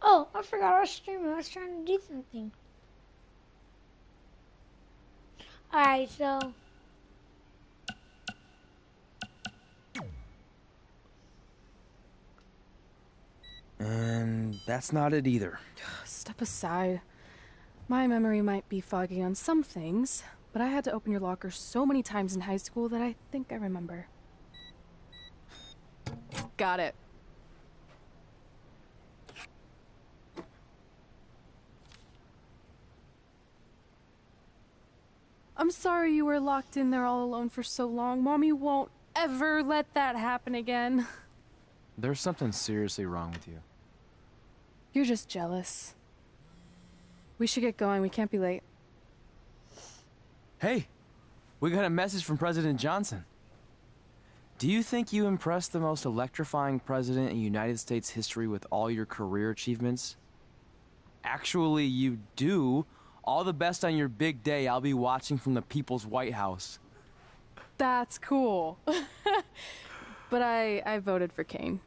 Oh, I forgot I was streaming. I was trying to do something. Alright, so. And that's not it either. Step aside. My memory might be foggy on some things, but I had to open your locker so many times in high school that I think I remember. Got it. I'm sorry you were locked in there all alone for so long. Mommy won't ever let that happen again. There's something seriously wrong with you. You're just jealous. We should get going. We can't be late. Hey, we got a message from President Johnson. Do you think you impressed the most electrifying president in United States history with all your career achievements? Actually, you do. All the best on your big day. I'll be watching from the People's White House. That's cool. But I voted for Kane.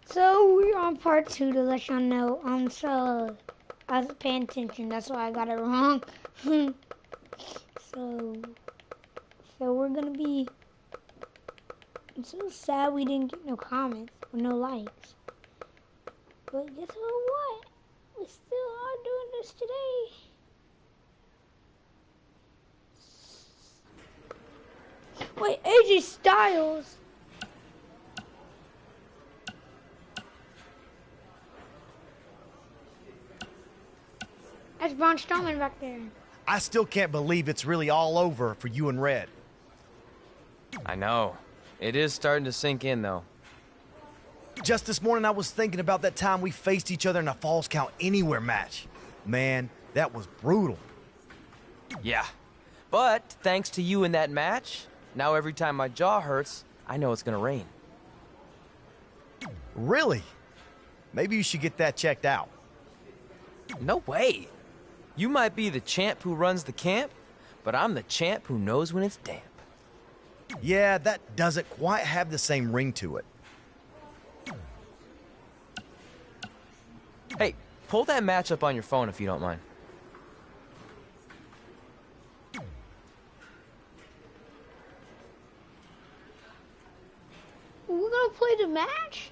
So we're on part 2 to let y'all know. So I was paying attention. That's why I got it wrong. So we're gonna be. I'm so sad we didn't get no comments or no likes. But guess what? We still are doing this today. Wait, AJ Styles. That's Braun Strowman back there. I still can't believe it's really all over for you and Red. I know. It is starting to sink in, though. Just this morning, I was thinking about that time we faced each other in a Falls Count Anywhere match. Man, that was brutal. Yeah. But thanks to you in that match, now every time my jaw hurts, I know it's gonna rain. Really? Maybe you should get that checked out. No way. You might be the champ who runs the camp, but I'm the champ who knows when it's damp. Yeah, that doesn't quite have the same ring to it. Hey, pull that match up on your phone if you don't mind. We're gonna play the match?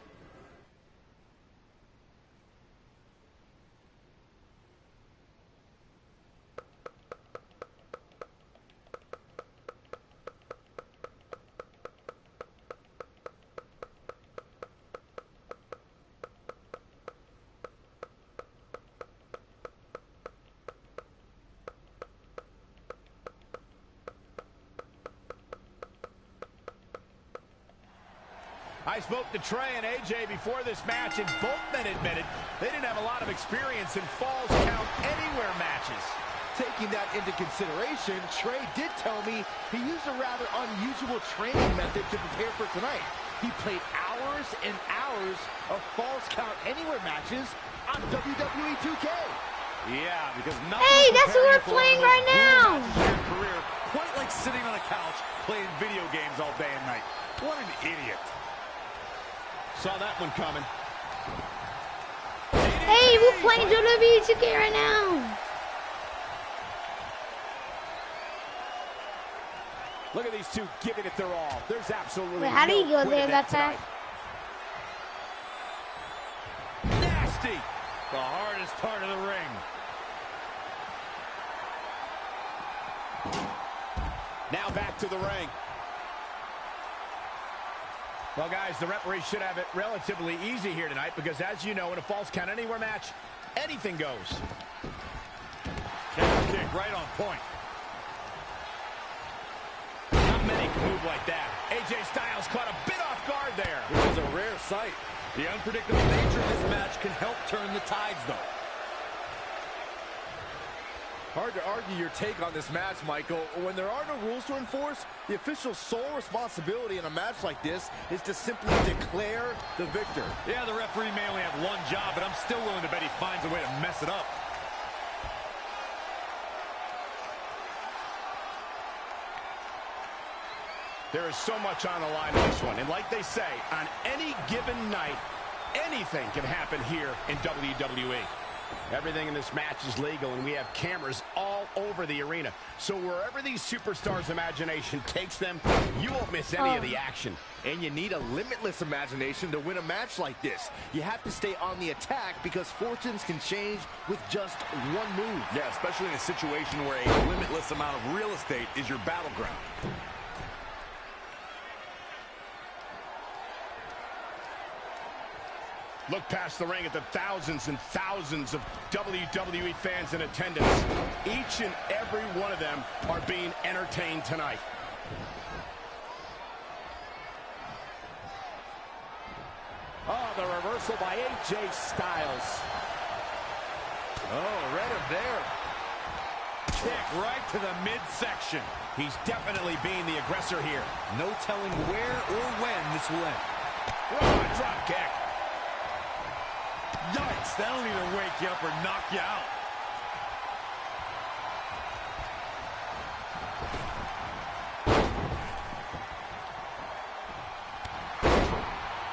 I spoke to Trey and AJ before this match, and both men admitted they didn't have a lot of experience in Falls Count Anywhere matches. Taking that into consideration, Trey did tell me he used a rather unusual training method to prepare for tonight. He played hours and hours of Falls Count Anywhere matches on WWE 2K. Yeah, because hey, that's what we're playing right now. Career, quite like sitting on a couch playing video games all day and night. What an idiot. Saw that one coming. Hey, we're playing WWE 2K right now. Look at these two giving it their all. There's absolutely Wait, how do you no go there that tonight. fast? Nasty. The hardest part of the ring. Now back to the ring. Well, guys, the referee should have it relatively easy here tonight because, as you know, in a Falls Count Anywhere match, anything goes. Counter kick right on point. Not many can move like that. AJ Styles caught a bit off guard there. Which is a rare sight. The unpredictable nature of this match can help turn the tides, though. Hard to argue your take on this match, Michael. When there are no rules to enforce, the official's sole responsibility in a match like this is to simply declare the victor. Yeah, the referee may only have one job, but I'm still willing to bet he finds a way to mess it up. There is so much on the line in this one. And like they say, on any given night, anything can happen here in WWE. Everything in this match is legal, and we have cameras all over the arena. So wherever these superstars' imagination takes them, you won't miss any of the action. And you need a limitless imagination to win a match like this. You have to stay on the attack because fortunes can change with just one move. Yeah, especially in a situation where a limitless amount of real estate is your battleground. Look past the ring at the thousands and thousands of WWE fans in attendance. Each and every one of them are being entertained tonight. Oh, the reversal by AJ Styles. Oh, read him there. Kick right to the midsection. He's definitely being the aggressor here. No telling where or when this will end. Oh, drop kick. Yikes, that'll either wake you up or knock you out.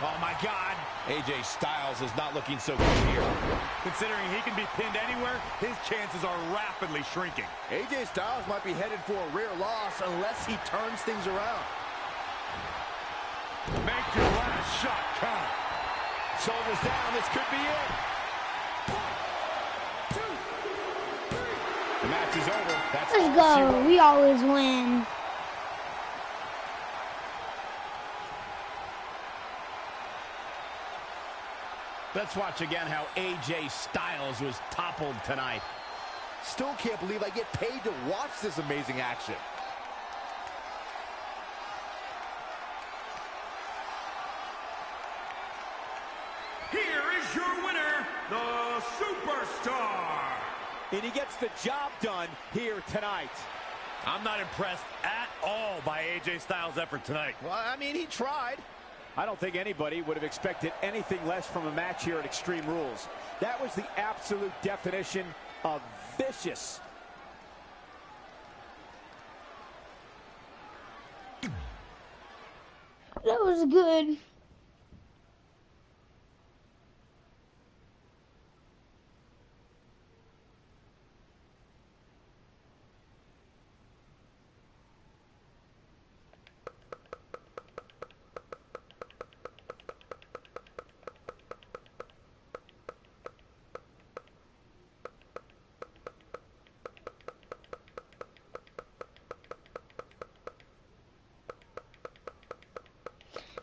Oh, my God. AJ Styles is not looking so good here. Considering he can be pinned anywhere, his chances are rapidly shrinking. AJ Styles might be headed for a rear loss unless he turns things around. Make your last shot count. Shoulders down, this could be it. 1, 2, 3. The match is over. That's Let's all she go. wrote. We always win. Let's watch again how AJ Styles was toppled tonight. Still can't believe I get paid to watch this amazing action. Here is your winner, the Superstar. And he gets the job done here tonight. I'm not impressed at all by AJ Styles' effort tonight. Well, I mean, he tried. I don't think anybody would have expected anything less from a match here at Extreme Rules. That was the absolute definition of vicious. That was good.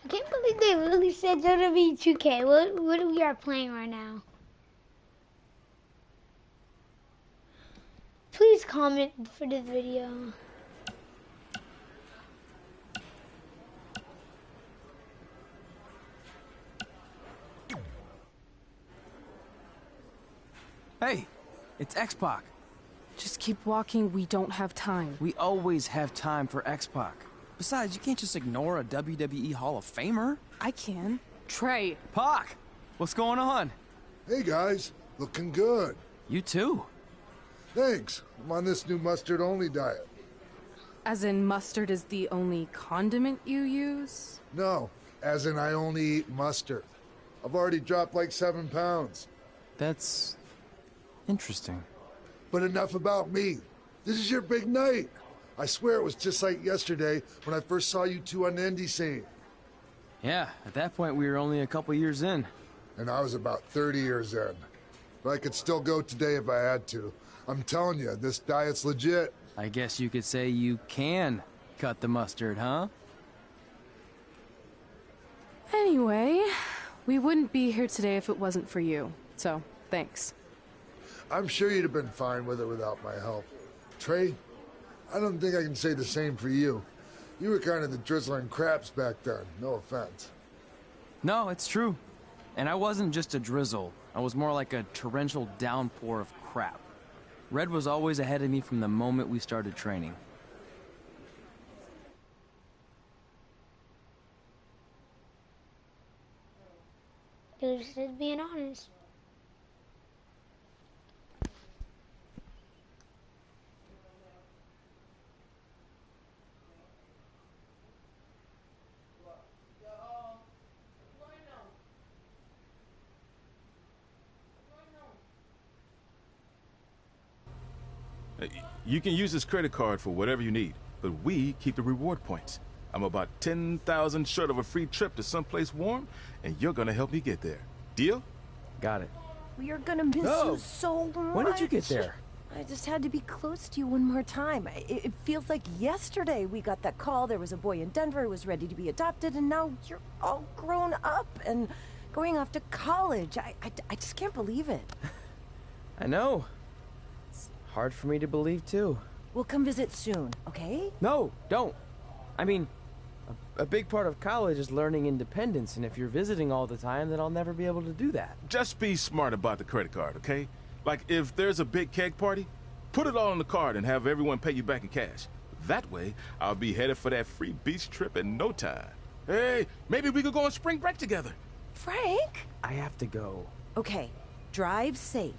I can't believe they really said WWE 2K. What we are playing right now? Please comment for this video. Hey, it's X-Pac. Just keep walking, we don't have time. We always have time for X-Pac. Besides, you can't just ignore a WWE Hall of Famer. I can. Trey. Pac, what's going on? Hey guys, looking good. You too. Thanks. I'm on this new mustard-only diet. As in mustard is the only condiment you use? No, as in I only eat mustard. I've already dropped like 7 pounds. That's interesting. But enough about me. This is your big night. I swear it was just like yesterday when I first saw you two on the indie scene. Yeah, at that point we were only a couple years in. And I was about 30 years in. But I could still go today if I had to. I'm telling you, this diet's legit. I guess you could say you can cut the mustard, huh? Anyway, we wouldn't be here today if it wasn't for you. So, thanks. I'm sure you'd have been fine with it without my help. Trey, I don't think I can say the same for you. You were kind of the drizzling craps back then, no offense. No, it's true. And I wasn't just a drizzle. I was more like a torrential downpour of crap. Red was always ahead of me from the moment we started training. Dude, just being honest. You can use this credit card for whatever you need, but we keep the reward points. I'm about 10,000 short of a free trip to someplace warm, and you're gonna help me get there. Deal? Got it. We are gonna miss you so much. When did you get there? I just had to be close to you one more time. It feels like yesterday we got that call. There was a boy in Denver who was ready to be adopted, and now you're all grown up and going off to college. I just can't believe it. I know. It's hard for me to believe, too. We'll come visit soon, okay? No, don't. I mean, a big part of college is learning independence, and if you're visiting all the time, then I'll never be able to do that. Just be smart about the credit card, okay? Like, if there's a big keg party, put it all on the card and have everyone pay you back in cash. That way, I'll be headed for that free beach trip in no time. Hey, maybe we could go on spring break together. Frank? I have to go. Okay, drive safe.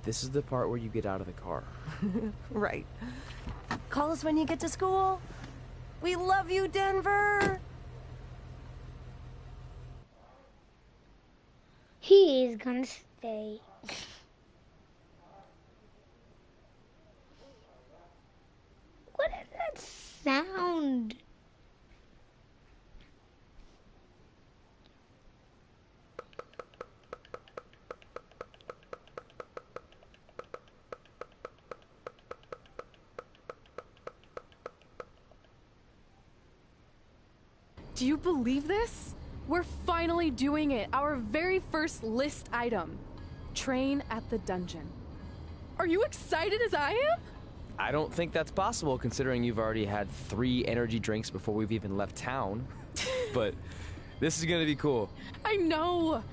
This is the part where you get out of the car. Right. Call us when you get to school. We love you, Denver! He is gonna stay. What is that sound? Do you believe this? We're finally doing it. Our very first list item. Train at the dungeon. Are you excited as I am? I don't think that's possible, considering you've already had 3 energy drinks before we've even left town. But this is gonna be cool. I know.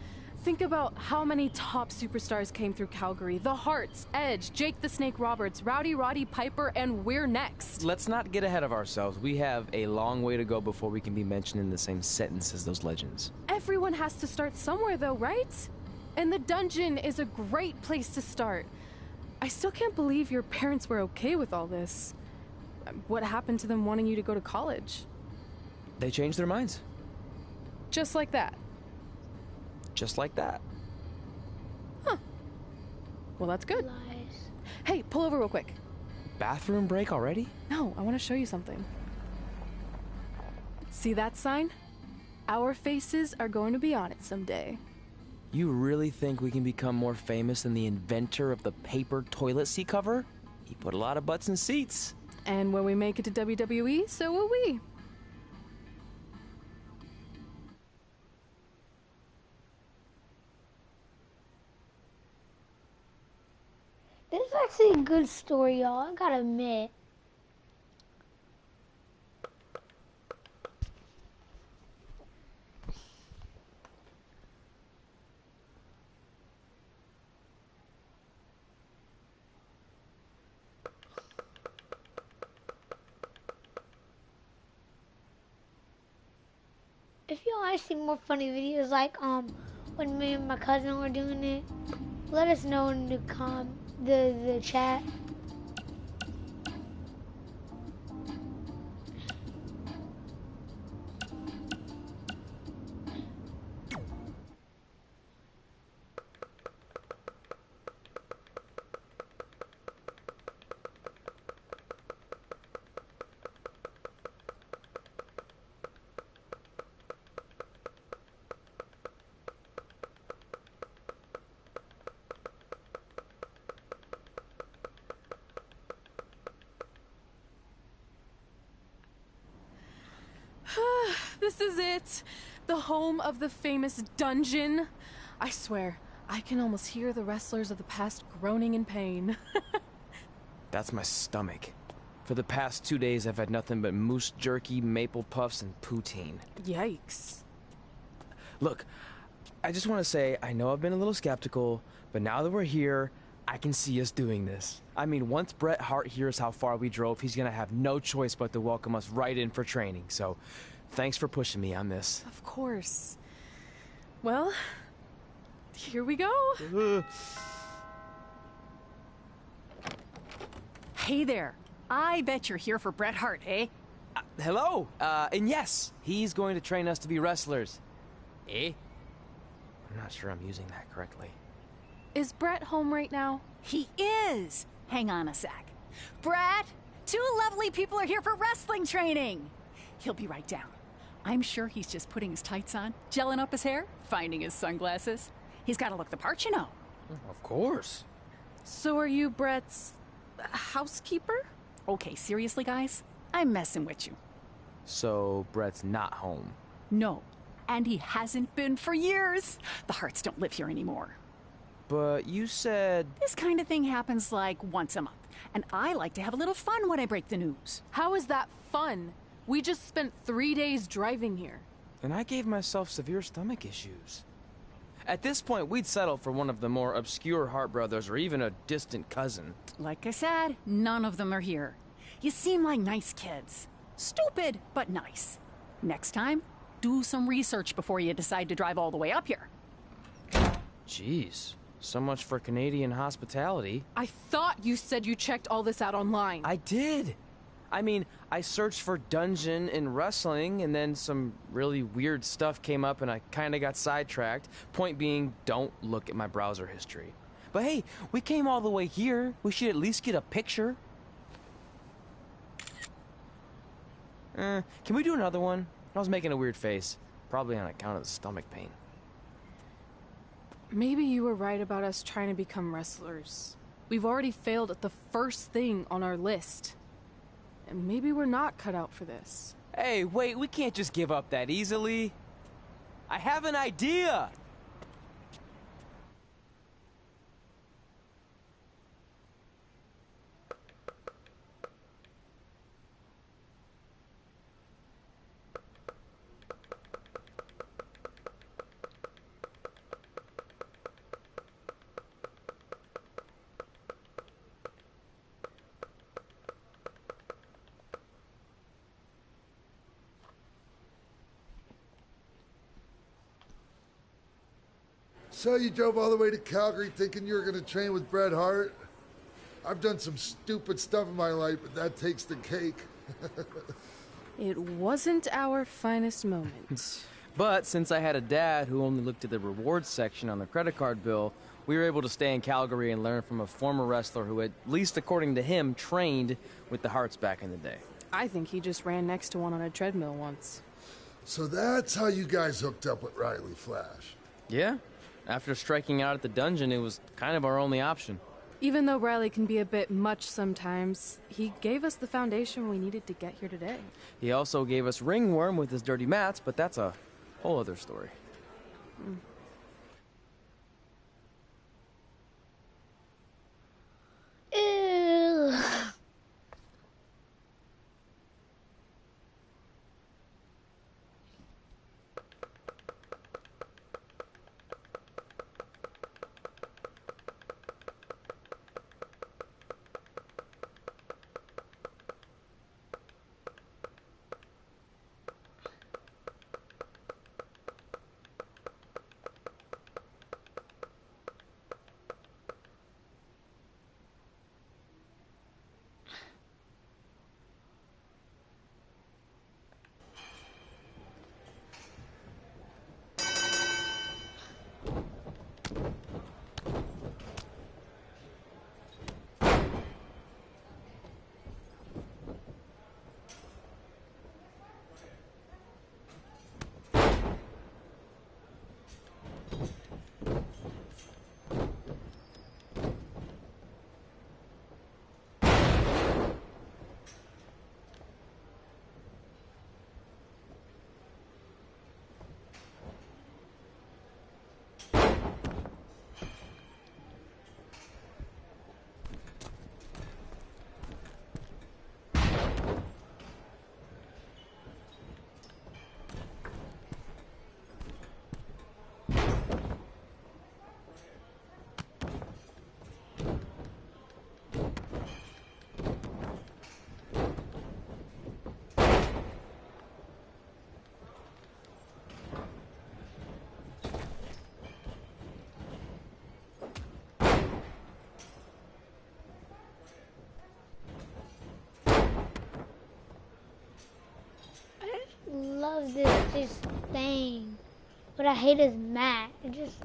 Think about how many top superstars came through Calgary. The Hearts, Edge, Jake the Snake Roberts, Rowdy Roddy Piper, and we're next. Let's not get ahead of ourselves. We have a long way to go before we can be mentioned in the same sentence as those legends. Everyone has to start somewhere though, right? And the dungeon is a great place to start. I still can't believe your parents were okay with all this. What happened to them wanting you to go to college? They changed their minds. Just like that? Just like that. Huh. Well, that's good. Lies. Hey, pull over real quick. Bathroom break already? No, I want to show you something. See that sign? Our faces are going to be on it someday. You really think we can become more famous than the inventor of the paper toilet seat cover? He put a lot of butts in seats. And when we make it to WWE, so will we. This is actually a good story, y'all. I gotta admit. If y'all want to see more funny videos like when me and my cousin were doing it, let us know in the chat. This is it. The home of the famous dungeon. I swear, I can almost hear the wrestlers of the past groaning in pain. That's my stomach. For the past 2 days, I've had nothing but moose jerky, maple puffs, and poutine. Yikes. Look, I just want to say, I know I've been a little skeptical, but now that we're here, I can see us doing this. I mean, once Bret Hart hears how far we drove, he's gonna have no choice but to welcome us right in for training, so thanks for pushing me on this. Of course. Well, here we go. Hey there. I bet you're here for Bret Hart, eh? Hello, and yes, he's going to train us to be wrestlers. Eh? I'm not sure I'm using that correctly. Is Brett home right now? He is. Hang on a sec. Brett, 2 lovely people are here for wrestling training. He'll be right down. I'm sure he's just putting his tights on, gelling up his hair, finding his sunglasses. He's got to look the part, you know. Of course. So are you Brett's housekeeper? Okay, seriously, guys? I'm messing with you. So Brett's not home. No, and he hasn't been for years. The Harts don't live here anymore. But you said... This kind of thing happens like once a month, and I like to have a little fun when I break the news. How is that fun? We just spent 3 days driving here. And I gave myself severe stomach issues. At this point, we'd settle for one of the more obscure Hart brothers or even a distant cousin. Like I said, none of them are here. You seem like nice kids. Stupid, but nice. Next time, do some research before you decide to drive all the way up here. Jeez, so much for Canadian hospitality. I thought you said you checked all this out online. I did. I mean, I searched for dungeon in wrestling, and then some really weird stuff came up, and I kind of got sidetracked. Point being, don't look at my browser history. But hey, we came all the way here. We should at least get a picture. Can we do another one? I was making a weird face. Probably on account of the stomach pain. Maybe you were right about us trying to become wrestlers. We've already failed at the first thing on our list. And maybe we're not cut out for this. Hey, wait, we can't just give up that easily. I have an idea! So you drove all the way to Calgary thinking you were going to train with Bret Hart? I've done some stupid stuff in my life, but that takes the cake. It wasn't our finest moment. But since I had a dad who only looked at the rewards section on the credit card bill, we were able to stay in Calgary and learn from a former wrestler who, at least according to him, trained with the Harts back in the day. I think he just ran next to one on a treadmill once. So that's how you guys hooked up with Riley Flash? Yeah. After striking out at the dungeon, it was kind of our only option. Even though Riley can be a bit much sometimes, he gave us the foundation we needed to get here today. He also gave us Ringworm with his dirty mats, but that's a whole other story. Ew. Love this thing, but I hate his mat. It just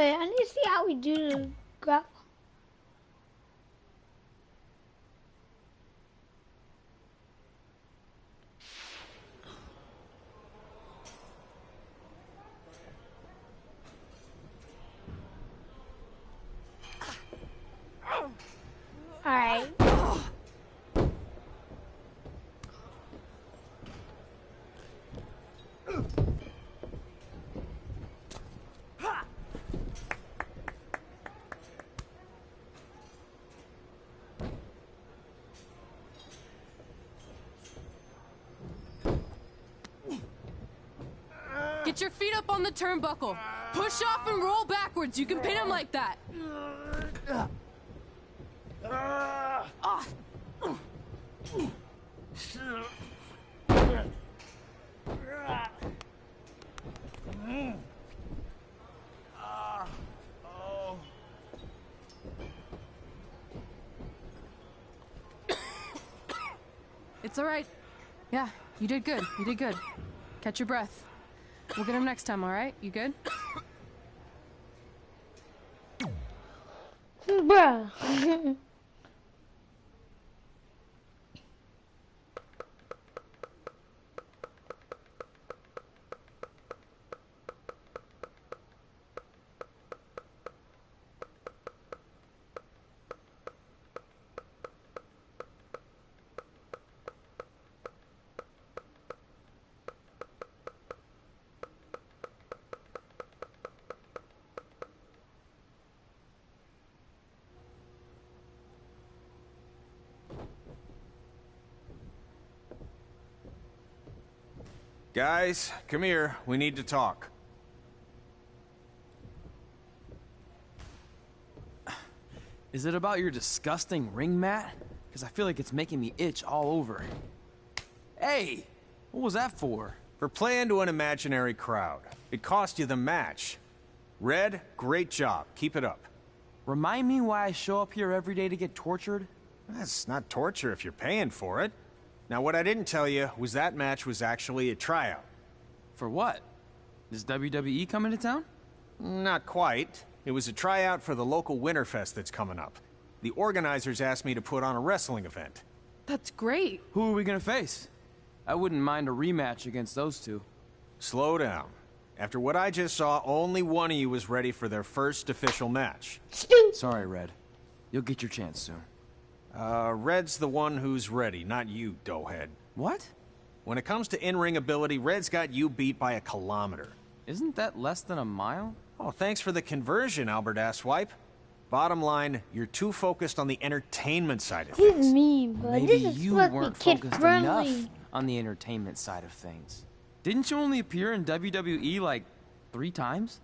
Wait, I need to see how we do the grapple. Alright. Get your feet up on the turnbuckle. Push off and roll backwards. You can pin him like that. It's all right. Yeah, you did good. You did good. Catch your breath. We'll get him next time, all right? You good? Bruh. Guys, come here. We need to talk. Is it about your disgusting ring mat? Because I feel like it's making me itch all over. Hey! What was that for? For playing to an imaginary crowd. It cost you the match. Red, great job. Keep it up. Remind me why I show up here every day to get tortured? That's not torture if you're paying for it. Now, what I didn't tell you was that match was actually a tryout. For what? Is WWE coming to town? Not quite. It was a tryout for the local Winterfest that's coming up. The organizers asked me to put on a wrestling event. That's great. Who are we gonna face? I wouldn't mind a rematch against those two. Slow down. After what I just saw, only one of you was ready for their first official match. Sorry, Red. You'll get your chance soon. Red's the one who's ready, not you, doughhead. What? When it comes to in-ring ability, Red's got you beat by a kilometer. Isn't that less than a mile? Oh, thanks for the conversion, Albert Asswipe. Bottom line, you're too focused on the entertainment side of things. He's mean, but Maybe this is you supposed to weren't be kid focused friendly. enough on the entertainment side of things. Didn't you only appear in WWE like 3 times?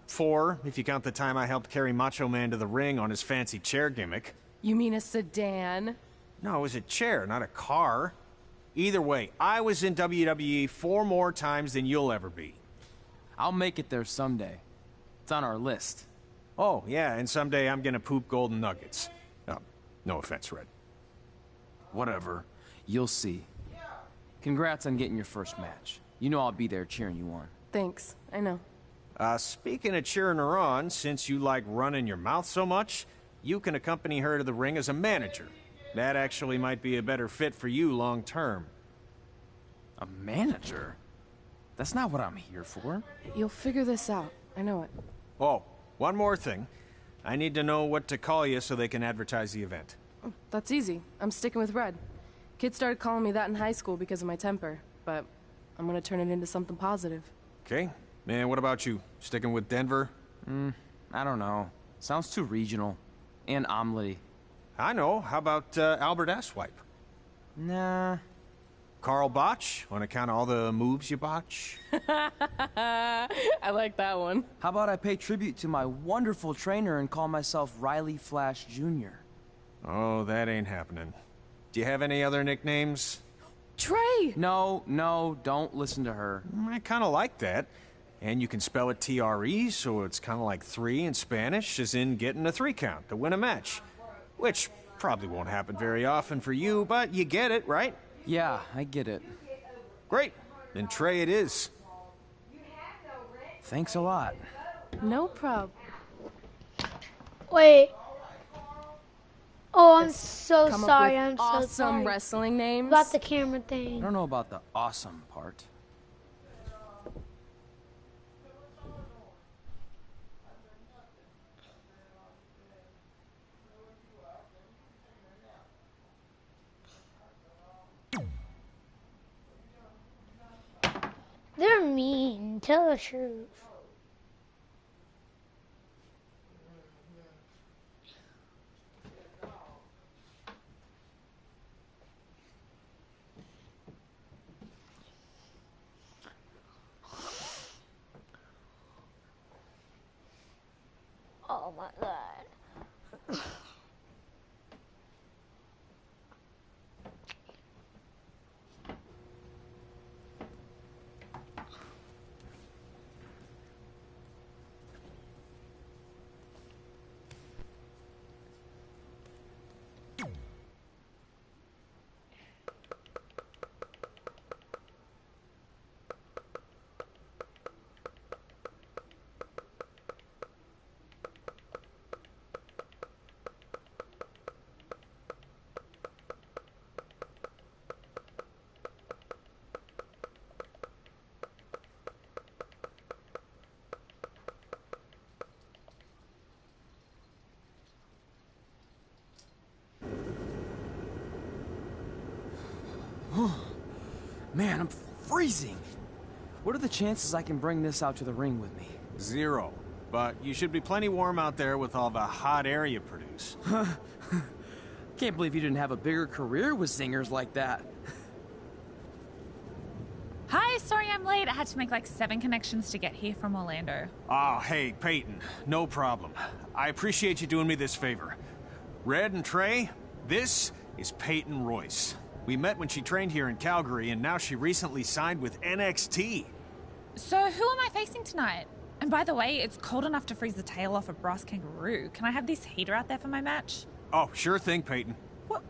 4, if you count the time I helped carry Macho Man to the ring on his fancy chair gimmick. You mean a sedan? No, it was a chair, not a car. Either way, I was in WWE 4 more times than you'll ever be. I'll make it there someday. It's on our list. Oh, yeah, and someday I'm gonna poop golden nuggets. No offense, Red. Whatever. You'll see. Congrats on getting your first match. You know I'll be there cheering you on. Thanks. I know. Speaking of cheering her on, since you like running your mouth so much, you can accompany her to the ring as a manager. That actually might be a better fit for you long term. A manager? That's not what I'm here for. You'll figure this out. I know it. Oh, one more thing. I need to know what to call you so they can advertise the event. Oh, that's easy. I'm sticking with Red. Kids started calling me that in high school because of my temper, but I'm gonna turn it into something positive. Okay. And what about you? Sticking with Denver? I don't know. Sounds too regional. And omelette. I know. How about Albert Asswipe? Nah. Carl Botch, on account of all the moves you botch? I like that one. How about I pay tribute to my wonderful trainer and call myself Riley Flash Jr.? Oh, that ain't happening. Do you have any other nicknames? Trey! No, don't listen to her. I kind of like that. And you can spell it T-R-E, so it's kind of like 3 in Spanish, as in getting a 3 count to win a match. Which probably won't happen very often for you, but you get it, right? Yeah, I get it. Great. Then Trey it is. Thanks a lot. No problem. Wait. Oh, I'm so Come sorry. up with I'm so awesome sorry. wrestling names. About the camera I thing. don't know about the awesome part. They're mean. Tell the truth. Oh my god. Man, I'm freezing. What are the chances I can bring this out to the ring with me? 0. But you should be plenty warm out there with all the hot air you produce. Can't believe you didn't have a bigger career with zingers like that. Hi, sorry I'm late. I had to make like 7 connections to get here from Orlando. Oh, hey, Peyton. No problem. I appreciate you doing me this favor. Red and Trey, this is Peyton Royce. We met when she trained here in Calgary, and now she recently signed with NXT. So who am I facing tonight? And by the way, it's cold enough to freeze the tail off a brass kangaroo. Can I have this heater out there for my match? Oh, sure thing, Peyton. What?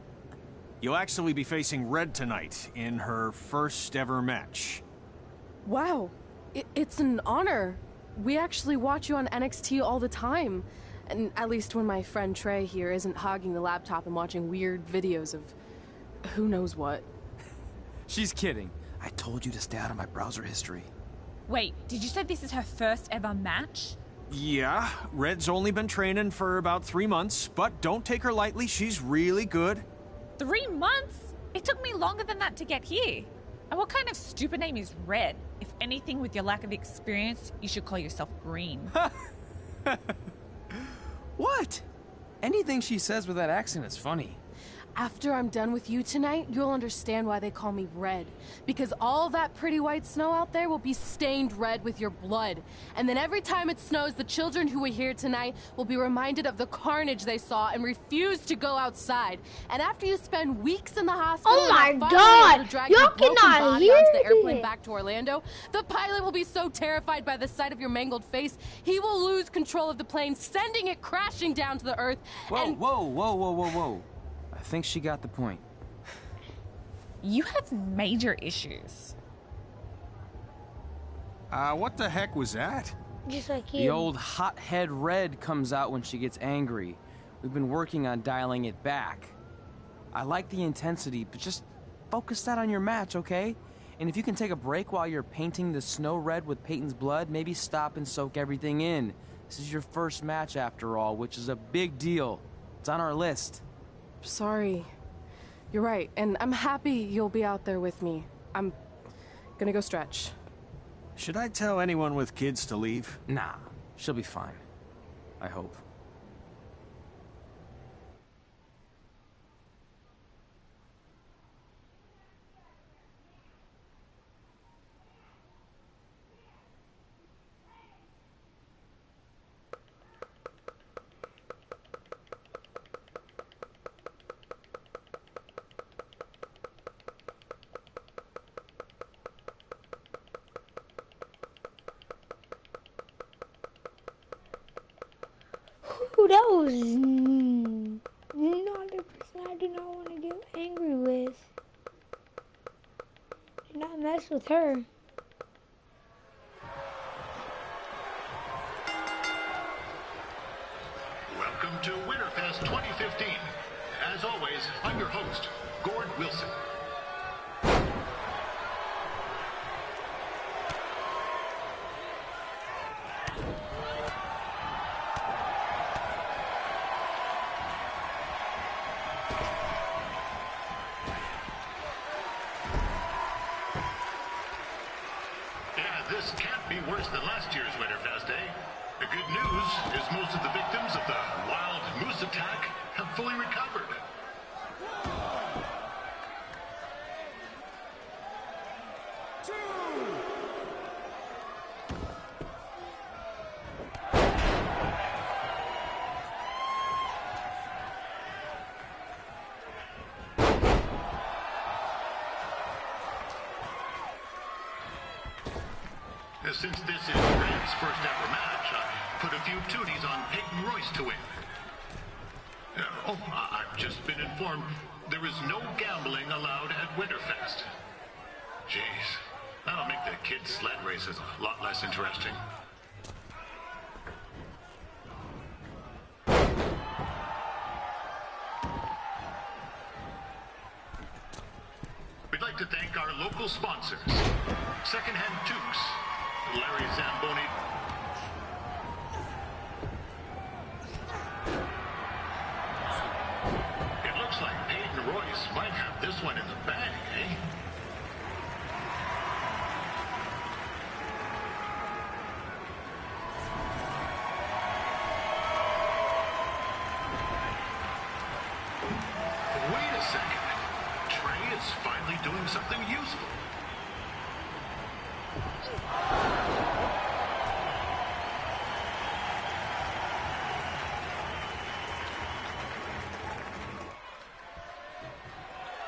You'll actually be facing Red tonight in her first ever match. Wow, it's an honor. We actually watch you on NXT all the time. And at least when my friend Trey here isn't hogging the laptop and watching weird videos of who knows what. She's kidding. I told you to stay out of my browser history. Wait, did you say this is her first ever match? Yeah, Red's only been training for about 3 months, but don't take her lightly, she's really good. 3 months? It took me longer than that to get here. And what kind of stupid name is Red? If anything, with your lack of experience, you should call yourself Green. What? Anything she says with that accent is funny. After I'm done with you tonight, you'll understand why they call me Red. Because all that pretty white snow out there will be stained red with your blood. And then every time it snows, the children who were here tonight will be reminded of the carnage they saw and refuse to go outside. And after you spend weeks in the hospital, Oh my and are finally God! able to drag Y'all your broken cannot body hear onto the airplane this. back to Orlando, the pilot will be so terrified by the sight of your mangled face, he will lose control of the plane, sending it crashing down to the earth. Whoa. I think she got the point. You have major issues. What the heck was that? Just like you. The old hothead Red comes out when she gets angry. We've been working on dialing it back. I like the intensity, but just focus that on your match, okay? And if you can take a break while you're painting the snow red with Peyton's blood, maybe stop and soak everything in. This is your first match after all, which is a big deal. It's on our list. Sorry. You're right, and I'm happy you'll be out there with me. I'm gonna go stretch. Should I tell anyone with kids to leave? Nah, she'll be fine. I hope. Ooh, that was not the person I do not want to get angry with. Do not mess with her. Welcome 15. As always, I'm your host, Gord Wilson. This can't be worse than last year's Winterfest, eh? The good news is most of the victims of the wild moose attack have fully recovered. Since this is Red's first ever match, I put a few tooties on Peyton Royce to win. I've just been informed there is no gambling allowed at Winterfest. Jeez, that'll make the kids' sled races a lot less interesting. We'd like to thank our local sponsors, Secondhand Tukes, Larry Zamboni. It looks like Peyton Royce might have this one in the bag, eh? Wait a second. Trey is finally doing something useful.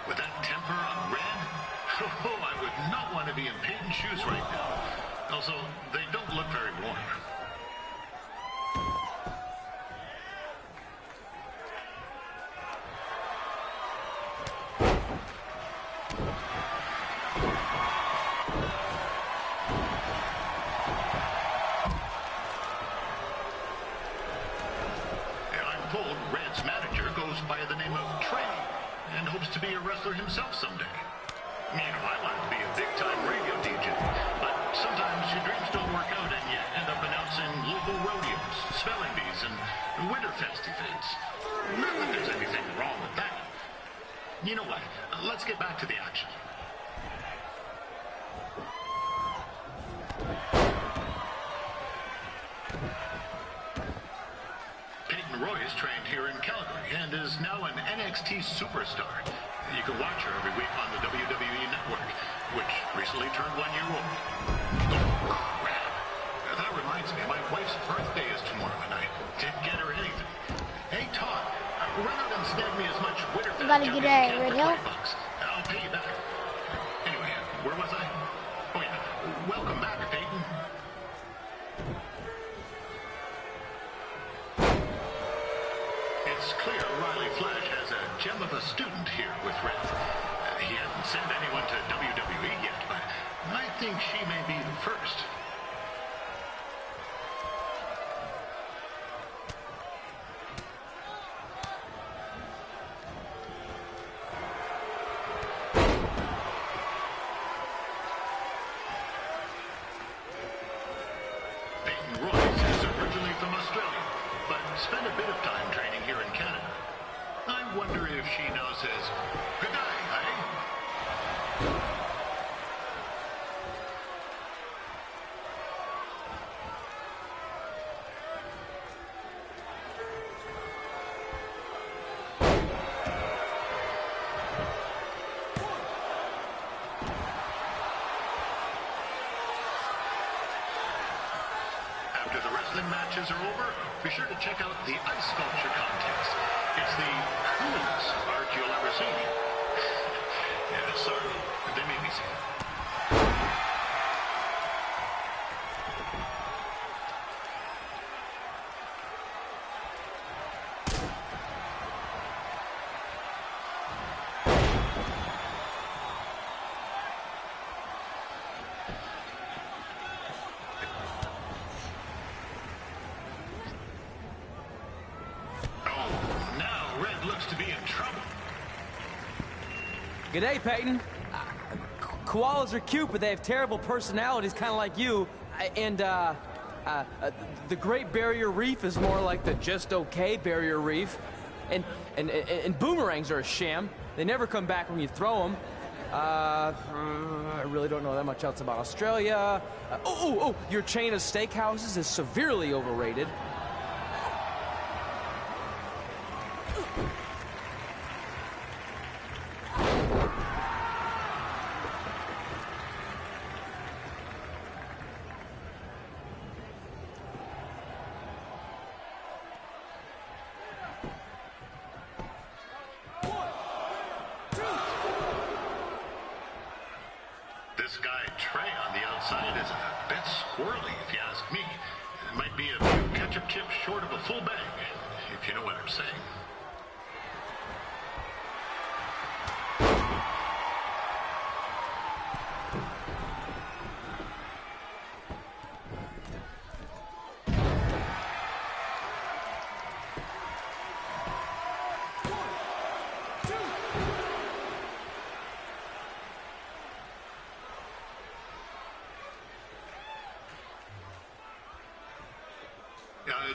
With that temper on Red, I would not want to be in Peyton's shoes right now. Also, they don't look very warm. I'm told Red's manager goes by the name of Trey and hopes to be a wrestler himself someday. You know, I wanted to be a big-time radio DJ, but sometimes your dreams don't work out and you end up announcing local rodeos, spelling bees, and Winterfest events. Not that there's anything wrong with that. You know what? Let's get back to the action. Peyton Royce trained here in Calgary and is now an NXT superstar. You can watch her every week on the WWE Network, which recently turned 1 year old. Oh, crap. That reminds me, my wife's birthday is tomorrow, and I didn't get her anything. Hey, Todd, run out and snag me as much Winterfest Gotta junk get as you Red can Hill. for $20. I'll pay you back. Anyway, where was I? Oh, yeah. Welcome back, Peyton. It's clear Riley Flash has a gem of a student here with Red. He hasn't sent anyone to WWE yet, but I think she may be the first. Peyton Royce is originally from Australia, but spent a bit of time training here in Canada. I wonder if she now says, good day, eh? After the wrestling matches are over, be sure to check out the ice sculpture contest. It's the coolest art you'll ever see. Yeah, sorry, they made me say it. Now Red G'day, Peyton. Koalas are cute, but they have terrible personalities, kind of like you. The Great Barrier Reef is more like the just okay Barrier Reef. And boomerangs are a sham. They never come back when you throw them. I really don't know that much else about Australia. Your chain of steakhouses is severely overrated. This guy, Trey, on the outside is a bit squirrely, if you ask me. It might be a few ketchup chips short of a full bag, if you know what I'm saying.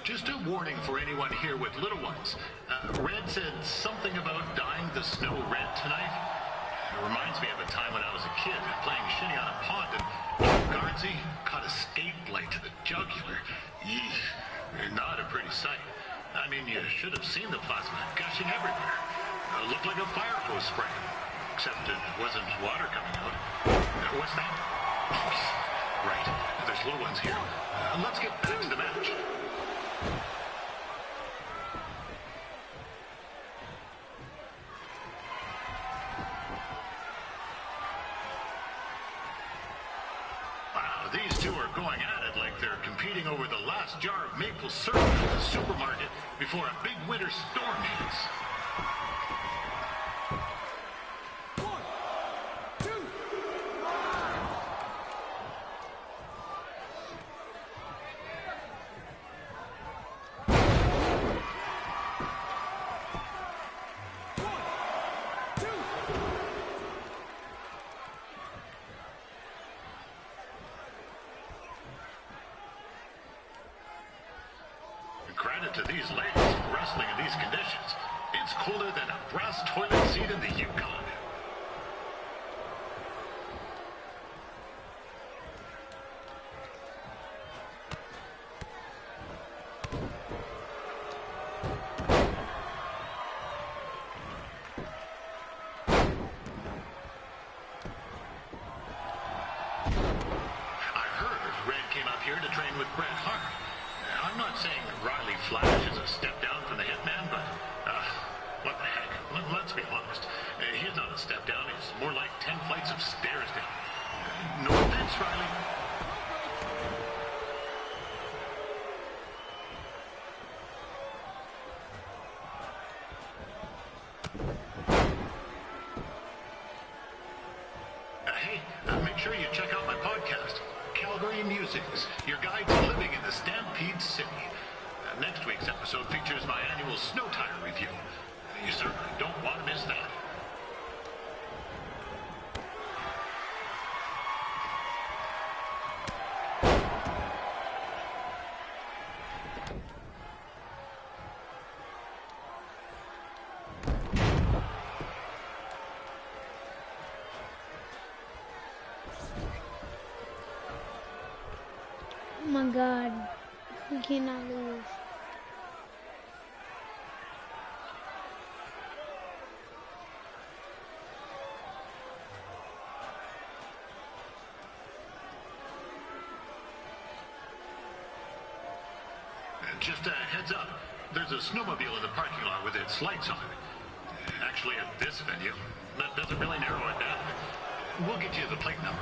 Just a warning for anyone here with little ones. Red said something about dyeing the snow red tonight. It reminds me of a time when I was a kid playing shinny on a pond and Guardsy caught a skate blade to the jugular. Yeesh, not a pretty sight. I mean, you should have seen the plasma gushing everywhere. Looked like a fire hose spraying, except it wasn't water coming out. What's that? Right, there's little ones here. Let's get back to the match. These two are going at it like they're competing over the last jar of maple syrup at the supermarket before a big winter storm hits. Credit to these ladies wrestling in these conditions. It's colder than a brass toilet seat in the Yukon. I heard Red came up here to train with Bret Hart. I'm not saying Riley Flash is a step down from the Hitman, but, what the heck? Let's be honest. He's not a step down. He's more like 10 flights of stairs down. No offense, Riley. Hey, make sure you check out my podcast, Calgary Musings, your guide to living in the Stampede City. Next week's episode features my annual snow tire review. You certainly don't want to miss that. Oh my God, we cannot lose. Just a heads up, there's a snowmobile in the parking lot with its lights on. Actually, at this venue, that doesn't really narrow it down. We'll get you the plate number.